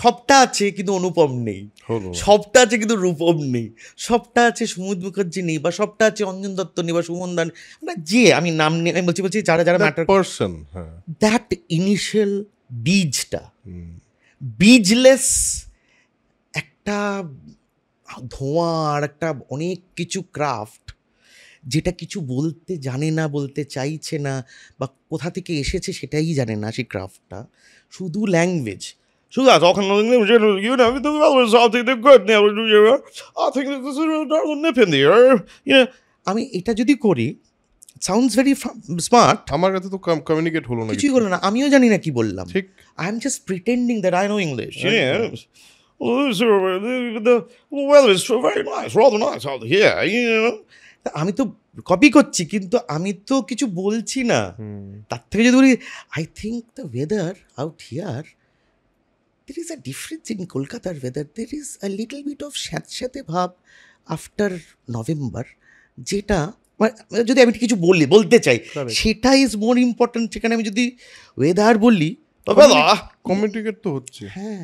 সবটা আছে কিন্তু অনুপম নেই, সবটা আছে কিন্তু রূপম নেই, সবটা আছে সুমিত মুখার্জি নেই, বা সবটা আছে অঞ্জন দত্ত নেই বা সুমন দান, যে আমি নাম নিয়ে আমি বলছি যারা যারা ম্যাটার পারসন, দ্যাট ইনিশিয়াল বীজটা, বীজলেস একটা ধোঁয়া আর একটা অনেক কিছু ক্রাফট যেটা কিছু বলতে জানে না, বলতে চাইছে না, বা কোথা থেকে এসেছে সেটাই জানে না সেই ক্রাফটটা, শুধু ল্যাঙ্গুয়েজ, শুধু তখন আমি এটা যদি করি সাউন্ডস ভেরি স্মার্ট, আমার কাছে তো কমিউনিকেট হলো না, কিছুই হলো না, আমিও জানি না কি বললাম, ঠিক। I am just pretending that I know English. Well, it's very nice, rather nice out here, you know. আমি তো কপি করছি কিন্তু আমি তো কিছু বলছি না. তার থেকে যদি বলি I think the weather out here, there is a difference in কলকাতার weather, there is a little bit of স্যাঁতস্যাঁতে ভাব আফটার নভেম্বর, যেটা যদি আমি কিছু বলতে চাই সেটা ইজ মোর ইম্পর্টেন্ট. সেখানে আমি যদি ওয়েদার বলি, কমিউনিকেট তো হচ্ছে. হ্যাঁ,